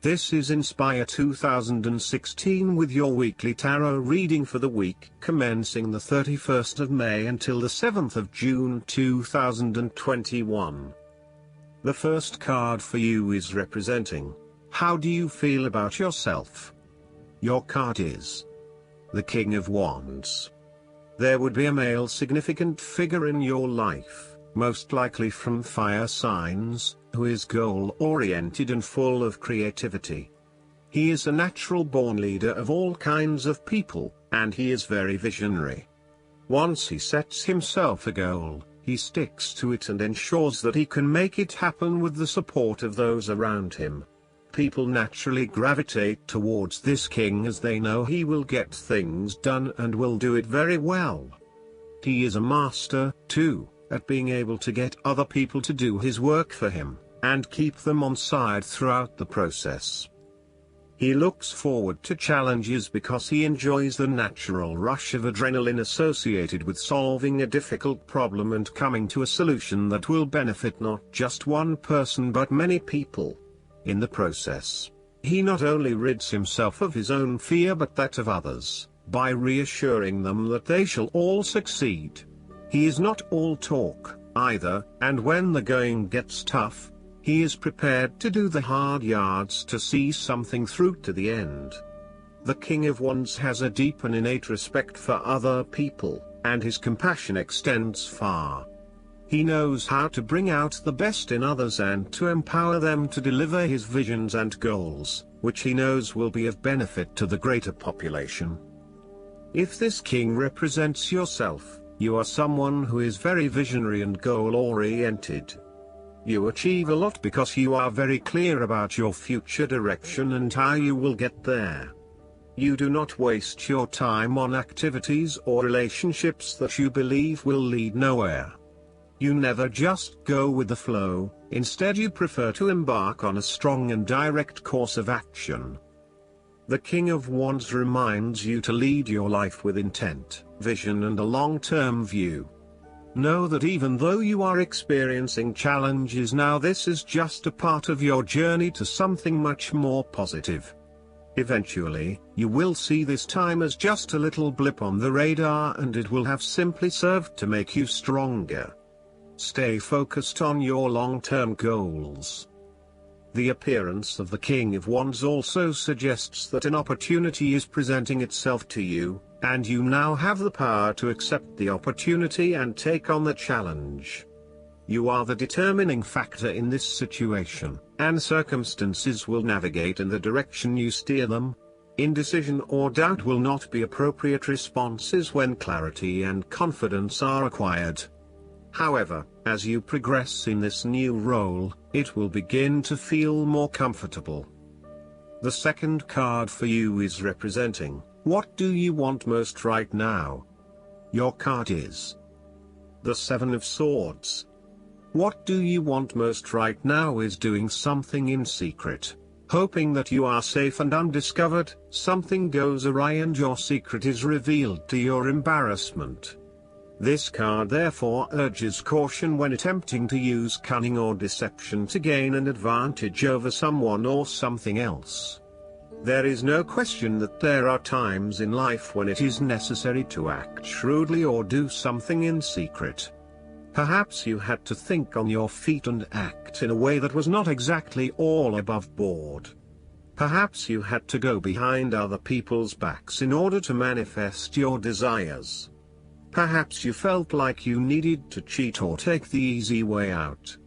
This is Inspire 2016 with your weekly tarot reading for the week commencing the 31st of May until the 7th of June 2021. The first card for you is representing, how do you feel about yourself? Your card is the King of Wands. There would be a male significant figure in your life, most likely from fire signs, who is goal-oriented and full of creativity. He is a natural-born leader of all kinds of people, and he is very visionary. Once he sets himself a goal, he sticks to it and ensures that he can make it happen with the support of those around him. People naturally gravitate towards this king as they know he will get things done and will do it very well. He is a master, too, at being able to get other people to do his work for him, and keep them on side throughout the process. He looks forward to challenges because he enjoys the natural rush of adrenaline associated with solving a difficult problem and coming to a solution that will benefit not just one person but many people. In the process, he not only rids himself of his own fear but that of others, by reassuring them that they shall all succeed. He is not all talk, either, and when the going gets tough, he is prepared to do the hard yards to see something through to the end. The King of Wands has a deep and innate respect for other people, and his compassion extends far. He knows how to bring out the best in others and to empower them to deliver his visions and goals, which he knows will be of benefit to the greater population. If this king represents yourself, you are someone who is very visionary and goal-oriented. You achieve a lot because you are very clear about your future direction and how you will get there. You do not waste your time on activities or relationships that you believe will lead nowhere. You never just go with the flow, instead you prefer to embark on a strong and direct course of action. The King of Wands reminds you to lead your life with intent, vision and a long-term view. Know that even though you are experiencing challenges now, this is just a part of your journey to something much more positive. Eventually, you will see this time as just a little blip on the radar and it will have simply served to make you stronger. Stay focused on your long-term goals. The appearance of the King of Wands also suggests that an opportunity is presenting itself to you, and you now have the power to accept the opportunity and take on the challenge. You are the determining factor in this situation, and circumstances will navigate in the direction you steer them. Indecision or doubt will not be appropriate responses when clarity and confidence are acquired. However, as you progress in this new role, it will begin to feel more comfortable. The second card for you is representing, what do you want most right now? Your card is the Seven of Swords. What do you want most right now is doing something in secret, hoping that you are safe and undiscovered. Something goes awry and your secret is revealed to your embarrassment. This card therefore urges caution when attempting to use cunning or deception to gain an advantage over someone or something else. There is no question that there are times in life when it is necessary to act shrewdly or do something in secret. Perhaps you had to think on your feet and act in a way that was not exactly all above board. Perhaps you had to go behind other people's backs in order to manifest your desires. Perhaps you felt like you needed to cheat or take the easy way out.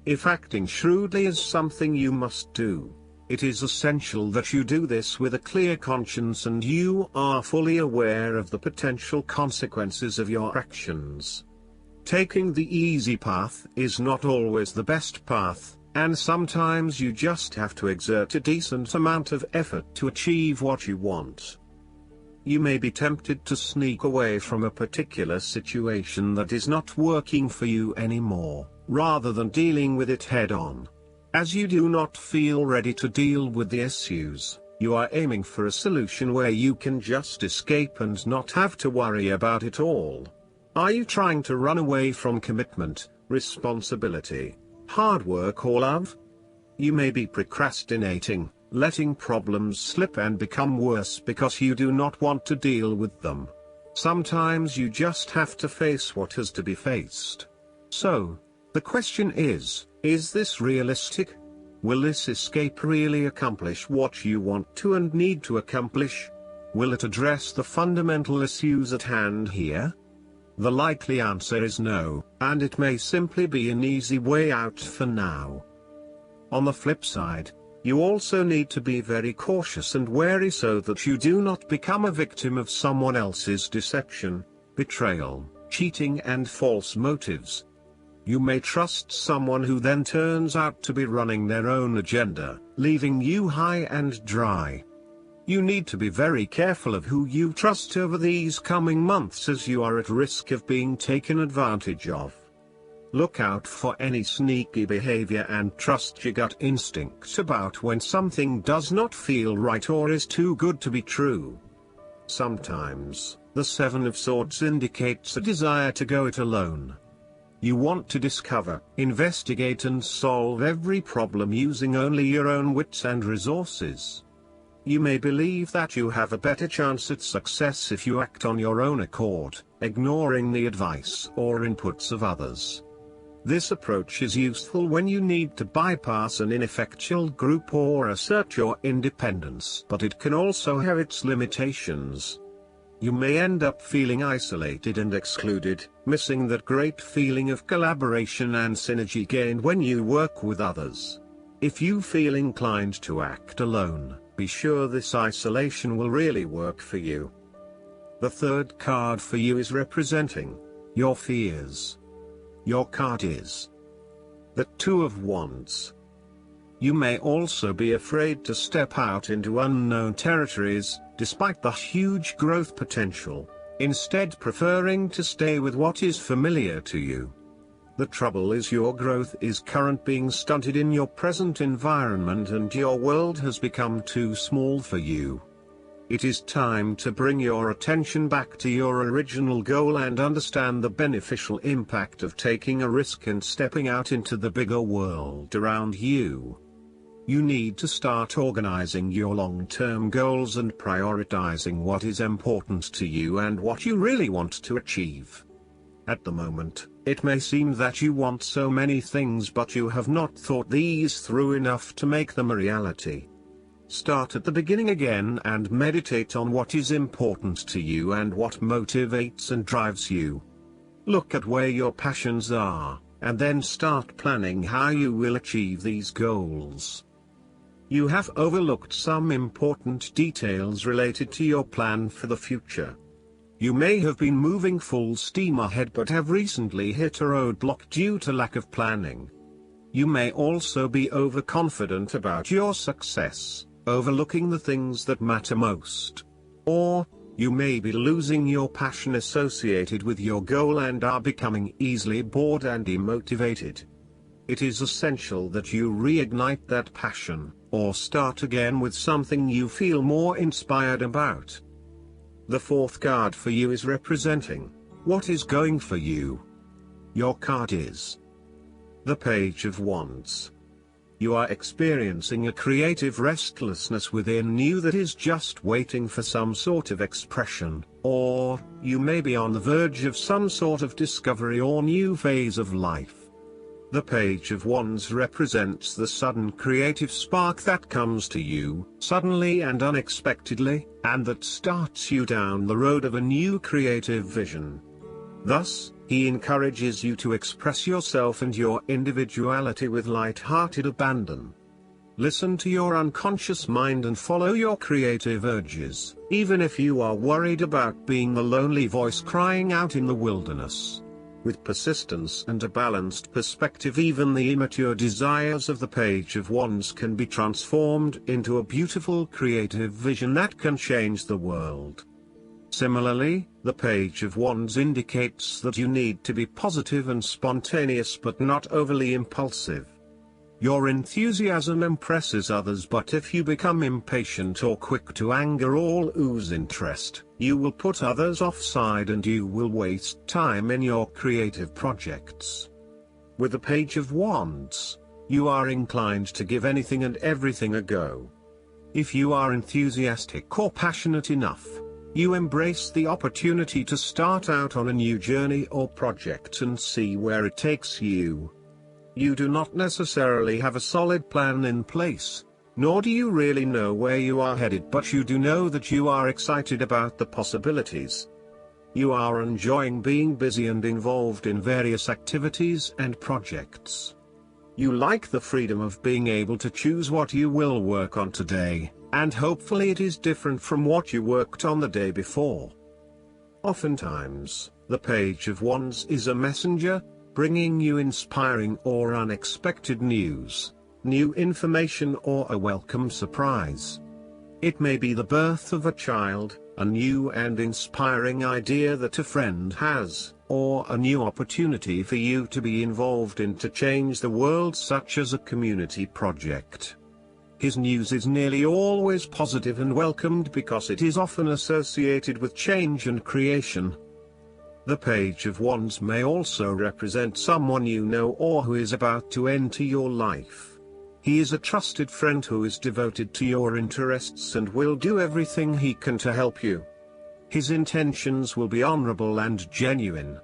If acting shrewdly is something you must do, it is essential that you do this with a clear conscience and you are fully aware of the potential consequences of your actions. Taking the easy path is not always the best path, and sometimes you just have to exert a decent amount of effort to achieve what you want. You may be tempted to sneak away from a particular situation that is not working for you anymore, rather than dealing with it head-on. As you do not feel ready to deal with the issues, you are aiming for a solution where you can just escape and not have to worry about it all. Are you trying to run away from commitment, responsibility, hard work or love? You may be procrastinating, letting problems slip and become worse because you do not want to deal with them. Sometimes you just have to face what has to be faced. So, the question is this realistic? Will this escape really accomplish what you want to and need to accomplish? Will it address the fundamental issues at hand here? The likely answer is no, and it may simply be an easy way out for now. On the flip side, you also need to be very cautious and wary so that you do not become a victim of someone else's deception, betrayal, cheating and false motives. You may trust someone who then turns out to be running their own agenda, leaving you high and dry. You need to be very careful of who you trust over these coming months, as you are at risk of being taken advantage of. Look out for any sneaky behavior and trust your gut instinct about when something does not feel right or is too good to be true. Sometimes, the Seven of Swords indicates a desire to go it alone. You want to discover, investigate and solve every problem using only your own wits and resources. You may believe that you have a better chance at success if you act on your own accord, ignoring the advice or inputs of others. This approach is useful when you need to bypass an ineffectual group or assert your independence, but it can also have its limitations. You may end up feeling isolated and excluded, missing that great feeling of collaboration and synergy gained when you work with others. If you feel inclined to act alone, be sure this isolation will really work for you. The third card for you is representing your fears. Your card is the Two of Wands. You may also be afraid to step out into unknown territories, despite the huge growth potential, instead preferring to stay with what is familiar to you. The trouble is your growth is currently being stunted in your present environment and your world has become too small for you. It is time to bring your attention back to your original goal and understand the beneficial impact of taking a risk and stepping out into the bigger world around you. You need to start organizing your long-term goals and prioritizing what is important to you and what you really want to achieve. At the moment, it may seem that you want so many things but you have not thought these through enough to make them a reality. Start at the beginning again and meditate on what is important to you and what motivates and drives you. Look at where your passions are, and then start planning how you will achieve these goals. You have overlooked some important details related to your plan for the future. You may have been moving full steam ahead but have recently hit a roadblock due to lack of planning. You may also be overconfident about your success, overlooking the things that matter most. Or, you may be losing your passion associated with your goal and are becoming easily bored and demotivated. It is essential that you reignite that passion, or start again with something you feel more inspired about. The fourth card for you is representing what is going for you. Your card is the Page of Wands. You are experiencing a creative restlessness within you that is just waiting for some sort of expression, or you may be on the verge of some sort of discovery or new phase of life. The Page of Wands represents the sudden creative spark that comes to you, suddenly and unexpectedly, and that starts you down the road of a new creative vision. Thus, he encourages you to express yourself and your individuality with light-hearted abandon. Listen to your unconscious mind and follow your creative urges, even if you are worried about being the lonely voice crying out in the wilderness. With persistence and a balanced perspective, even the immature desires of the Page of Wands can be transformed into a beautiful creative vision that can change the world. Similarly, the Page of Wands indicates that you need to be positive and spontaneous but not overly impulsive. Your enthusiasm impresses others, but if you become impatient or quick to anger or lose interest, you will put others offside and you will waste time in your creative projects. With the Page of Wands, you are inclined to give anything and everything a go. If you are enthusiastic or passionate enough, you embrace the opportunity to start out on a new journey or project and see where it takes you. You do not necessarily have a solid plan in place, nor do you really know where you are headed, but you do know that you are excited about the possibilities. You are enjoying being busy and involved in various activities and projects. You like the freedom of being able to choose what you will work on today, and hopefully it is different from what you worked on the day before. Oftentimes, the Page of Wands is a messenger, bringing you inspiring or unexpected news, new information, or a welcome surprise. It may be the birth of a child, a new and inspiring idea that a friend has, or a new opportunity for you to be involved in to change the world, such as a community project. His news is nearly always positive and welcomed because it is often associated with change and creation. The Page of Wands may also represent someone you know or who is about to enter your life. He is a trusted friend who is devoted to your interests and will do everything he can to help you. His intentions will be honorable and genuine.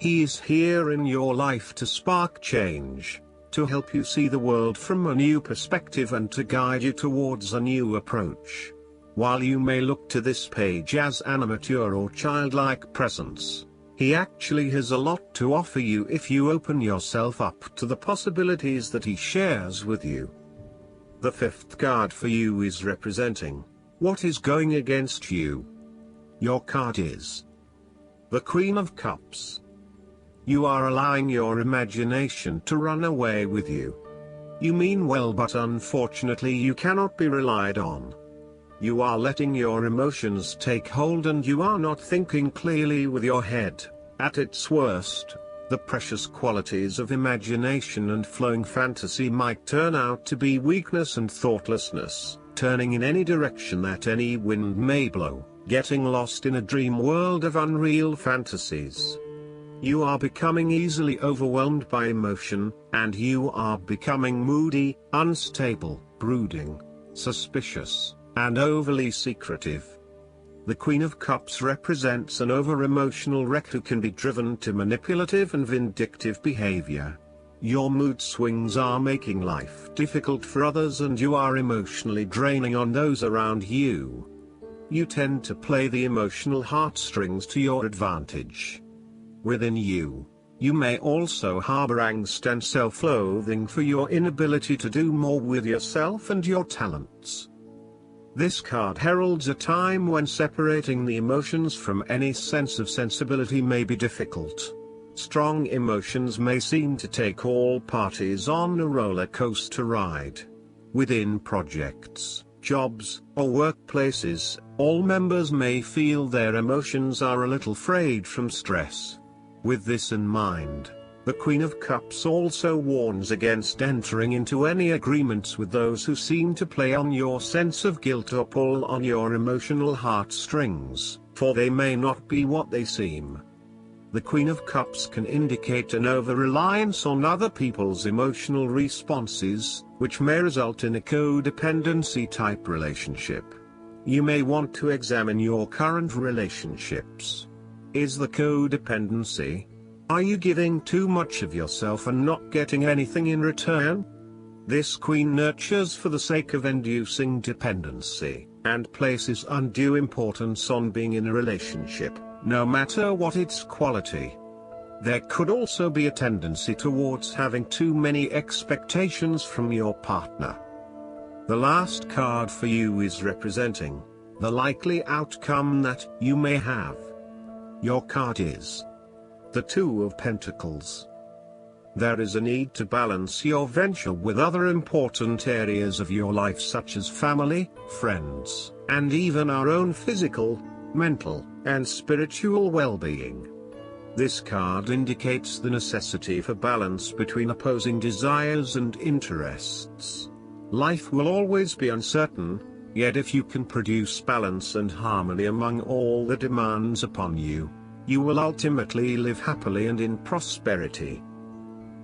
He is here in your life to spark change, to help you see the world from a new perspective and to guide you towards a new approach. While you may look to this page as an immature or childlike presence, he actually has a lot to offer you if you open yourself up to the possibilities that he shares with you. The fifth card for you is representing what is going against you. Your card is the Queen of Cups. You are allowing your imagination to run away with you. You mean well, but unfortunately you cannot be relied on. You are letting your emotions take hold and you are not thinking clearly with your head. At its worst, the precious qualities of imagination and flowing fantasy might turn out to be weakness and thoughtlessness, turning in any direction that any wind may blow, getting lost in a dream world of unreal fantasies. You are becoming easily overwhelmed by emotion, and you are becoming moody, unstable, brooding, suspicious, and overly secretive. The Queen of Cups represents an over-emotional wreck who can be driven to manipulative and vindictive behavior. Your mood swings are making life difficult for others and you are emotionally draining on those around you. You tend to play the emotional heartstrings to your advantage. Within you, you may also harbor angst and self-loathing for your inability to do more with yourself and your talents. This card heralds a time when separating the emotions from any sense of sensibility may be difficult. Strong emotions may seem to take all parties on a roller coaster ride. Within projects, jobs, or workplaces, all members may feel their emotions are a little frayed from stress. With this in mind, the Queen of Cups also warns against entering into any agreements with those who seem to play on your sense of guilt or pull on your emotional heartstrings, for they may not be what they seem. The Queen of Cups can indicate an over-reliance on other people's emotional responses, which may result in a codependency-type relationship. You may want to examine your current relationships. Is the codependency? Are you giving too much of yourself and not getting anything in return? This queen nurtures for the sake of inducing dependency, and places undue importance on being in a relationship, no matter what its quality. There could also be a tendency towards having too many expectations from your partner. The last card for you is representing the likely outcome that you may have. Your card is the Two of Pentacles. There is a need to balance your venture with other important areas of your life such as family, friends, and even our own physical, mental, and spiritual well-being. This card indicates the necessity for balance between opposing desires and interests. Life will always be uncertain, yet if you can produce balance and harmony among all the demands upon you, you will ultimately live happily and in prosperity.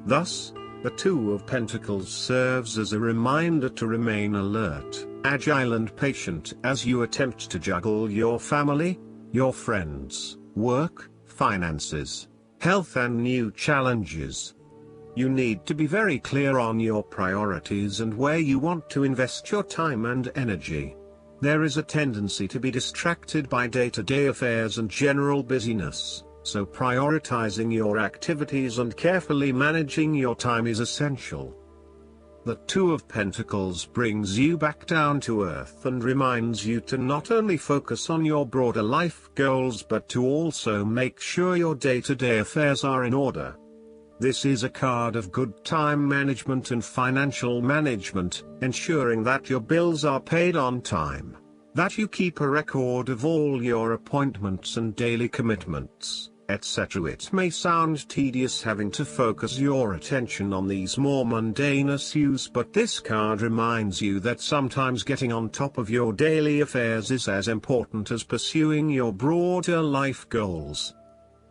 Thus, the Two of Pentacles serves as a reminder to remain alert, agile and patient as you attempt to juggle your family, your friends, work, finances, health and new challenges. You need to be very clear on your priorities and where you want to invest your time and energy. There is a tendency to be distracted by day-to-day affairs and general busyness, so prioritizing your activities and carefully managing your time is essential. The Two of Pentacles brings you back down to earth and reminds you to not only focus on your broader life goals but to also make sure your day-to-day affairs are in order. This is a card of good time management and financial management, ensuring that your bills are paid on time, that you keep a record of all your appointments and daily commitments, etc. It may sound tedious having to focus your attention on these more mundane issues, but this card reminds you that sometimes getting on top of your daily affairs is as important as pursuing your broader life goals.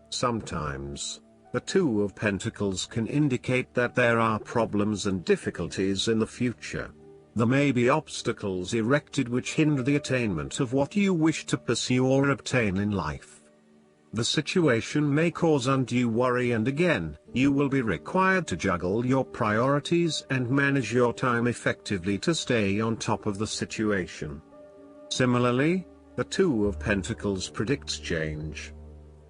Sometimes, the Two of Pentacles can indicate that there are problems and difficulties in the future. There may be obstacles erected which hinder the attainment of what you wish to pursue or obtain in life. The situation may cause undue worry, and again, you will be required to juggle your priorities and manage your time effectively to stay on top of the situation. Similarly, the Two of Pentacles predicts change.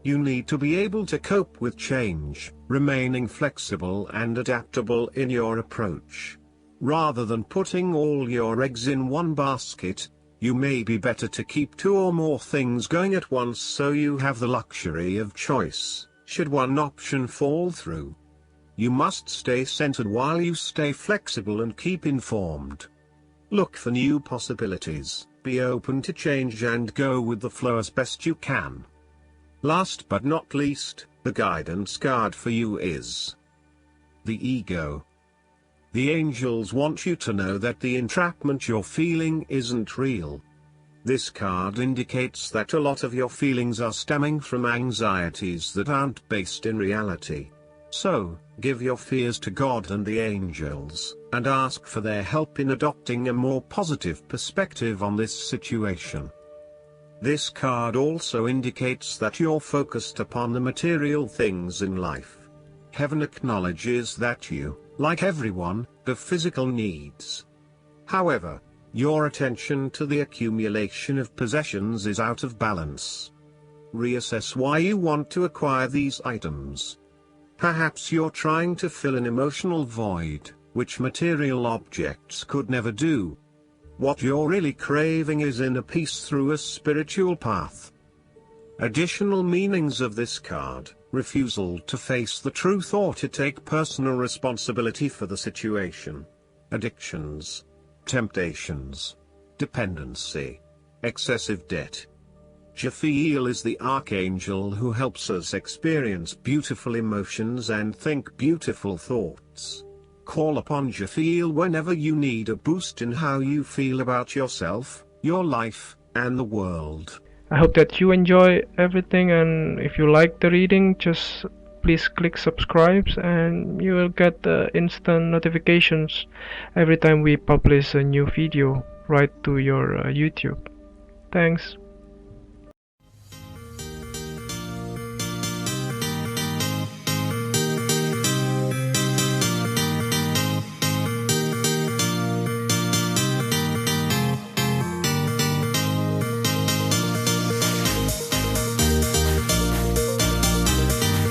You need to be able to cope with change, remaining flexible and adaptable in your approach. Rather than putting all your eggs in one basket, you may be better to keep two or more things going at once so you have the luxury of choice, should one option fall through. You must stay centered while you stay flexible and keep informed. Look for new possibilities, be open to change and go with the flow as best you can. Last but not least, the guidance card for you is the Ego. The angels want you to know that the entrapment you're feeling isn't real. This card indicates that a lot of your feelings are stemming from anxieties that aren't based in reality. So, give your fears to God and the angels, and ask for their help in adopting a more positive perspective on this situation. This card also indicates that you're focused upon the material things in life. Heaven acknowledges that you, like everyone, have physical needs. However, your attention to the accumulation of possessions is out of balance. Reassess why you want to acquire these items. Perhaps you're trying to fill an emotional void, which material objects could never do. What you're really craving is inner peace through a spiritual path. Additional meanings of this card: refusal to face the truth or to take personal responsibility for the situation. Addictions. Temptations. Dependency. Excessive debt. Jophiel is the archangel who helps us experience beautiful emotions and think beautiful thoughts. Call upon Jophiel whenever you need a boost in how you feel about yourself, your life, and the world. I hope that you enjoy everything, and if you like the reading, just please click subscribe and you will get the instant notifications every time we publish a new video right to your YouTube. Thanks.